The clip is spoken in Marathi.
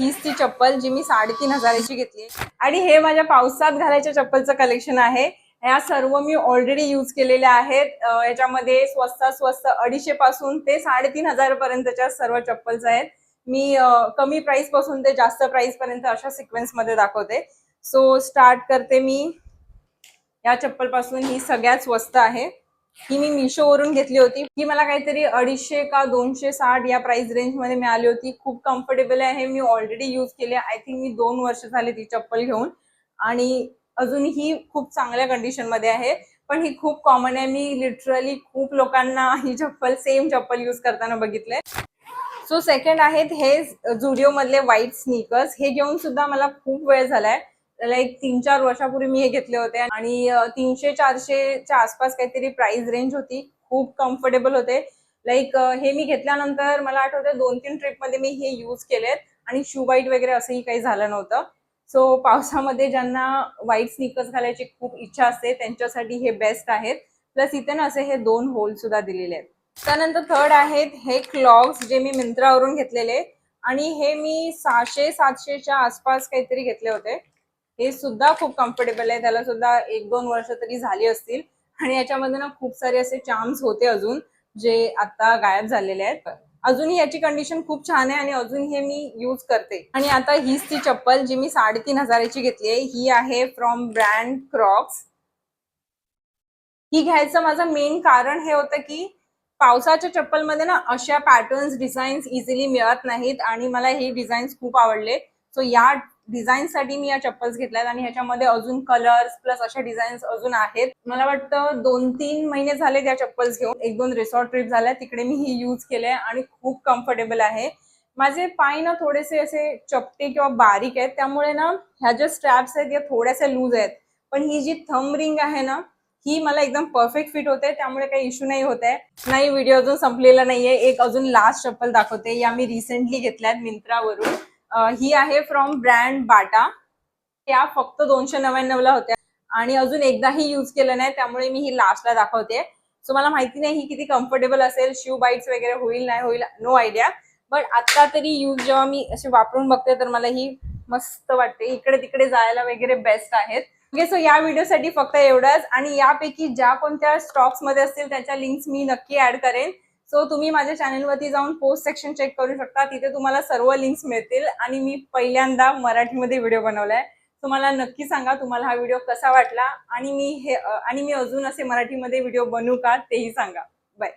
हीच ती चप्पल जी मी 3,500ची घेतली आणि हे माझ्या पावसात घालायच्या चप्पलचं कलेक्शन आहे। ह्या सर्व मी ऑलरेडी यूज केलेल्या आहेत। याच्यामध्ये स्वस्तात स्वस्त 250 पासून ते 3,500 पर्यंतच्या सर्व चप्पल्स आहेत। मी कमी प्राइस पासून ते जास्त प्राइस पर्यंत अशा सिक्वेन्स मध्ये दाखवते। सो स्टार्ट करते मी या चप्पल पासून। ही सगळ्यात स्वस्त आहे। ही मी मिशो वरून घेतली होती। ही मला काहीतरी 250 का 260 या प्राइस रेंज मध्ये मिळाली होती। खूप कम्फर्टेबल आहे। मी ऑलरेडी यूज केले। आय थिंक मी 2 वर्ष झाले ती चप्पल घेऊन आणि अजूनही खूप चांगल्या कंडिशन मध्ये आहे। पण ही खूप कॉमन आहे। मी लिटरली खूप लोकांना ही चप्पल सेम चप्पल यूज करताना बघितले। सो सेकंड आहेत हे झुडिओ मधले व्हाईट स्नीकर्स। हे घेऊन सुद्धा मला खूप वेळ झालाय। लाईक 3-4 वर्षापूर्वी मी हे घेतले होते आणि 300-400 च्या आसपास काहीतरी प्राइस रेंज होती। खूप कम्फर्टेबल होते। लाईक हे मी घेतल्यानंतर मला आठवतं 2-3 ट्रिप मध्ये मी हे यूज केलेत आणि शू बाईट वगैरे असंही काही झालं नव्हतं। सो पावसामध्ये ज्यांना व्हाईट स्नीकर्स घालायची खूप इच्छा असते त्यांच्यासाठी हे बेस्ट आहेत। प्लस इथे ना असे हे 2 होल सुद्धा दिलेले आहेत। त्यानंतर थर्ड आहेत हे क्लॉग्स जे मी मिंत्रावरून घेतलेले आणि हे मी 600-700 च्या आसपास काहीतरी घेतले होते। हे सुद्धा खूप कम्फर्टेबल आहे। त्याला सुद्धा 1-2 वर्ष तरी झाली असतील आणि याच्यामध्ये ना खूप सारे असे चार्म्स होते अजून जे आता गायब झालेले आहेत। अजूनही याची कंडिशन खूप छान आहे आणि अजून हे मी यूज करते। आणि आता हीच ती चप्पल जी मी 3,500ची घेतली आहे। ही आहे फ्रॉम ब्रँड क्रॉक्स। ही घ्यायचं माझं मेन कारण हे होतं की पावसाच्या चप्पलमध्ये ना अशा पॅटर्न्स डिझाईन्स इझिली मिळत नाहीत आणि मला हे डिझाईन्स खूप आवडले। सो या डिझाईन साठी मी या चप्पल्स घेतल्यात आणि ह्याच्यामध्ये अजून कलर्स प्लस अशा डिझाईन्स अजून आहेत। मला वाटतं 2-3 महिने झाले त्या चप्पल्स घेऊन। 1-2 रिसॉर्ट ट्रिप झाल्या तिकडे मी ही यूज केले आणि खूप कम्फर्टेबल आहे। माझे पाय ना थोडेसे असे चपटे किंवा बारीक आहेत त्यामुळे ना ह्या ज्या स्ट्रॅप्स आहेत या थोड्याशा लूज आहेत। पण ही जी थंब रिंग आहे ना ही मला एकदम परफेक्ट फिट होते त्यामुळे काही इश्यू नाही होत आहे। नाही व्हिडिओ अजून संपलेला नाहीये। एक अजून लास्ट चप्पल दाखवते। या मी रिसेंटली घेतल्यात मिंत्रावरून। ही आहे फ्रॉम ब्रँड बाटा। त्या फक्त 299 ला होत्या आणि अजून एकदाही यूज केलं नाही त्यामुळे मी ही लास्टला दाखवते। सो मला माहिती नाही ही किती कम्फर्टेबल असेल, शू बाईट्स वगैरे होईल नाही होईल नो आयडिया। बट आता तरी यूज जेव्हा मी असे वापरून बघते तर मला ही मस्त वाटते। इकडे तिकडे जायला वगैरे बेस्ट आहेत। ओके सो या व्हिडिओसाठी फक्त एवढंच आणि यापैकी ज्या कोणत्या स्टॉक्स मध्ये असतील त्याच्या लिंक्स मी नक्की ऍड करेन। सो तुम्ही माझ्या चॅनलवरती जाऊन पोस्ट सेक्शन चेक करू शकता। तिथे तुम्हाला सर्व लिंक्स मिळतील आणि मी पहिल्यांदा मराठीमध्ये व्हिडिओ बनवलाय। सो मला नक्की सांगा तुम्हाला हा व्हिडिओ कसा वाटला आणि मी अजून असे मराठीमध्ये व्हिडिओ बनवू का तेही सांगा। बाय।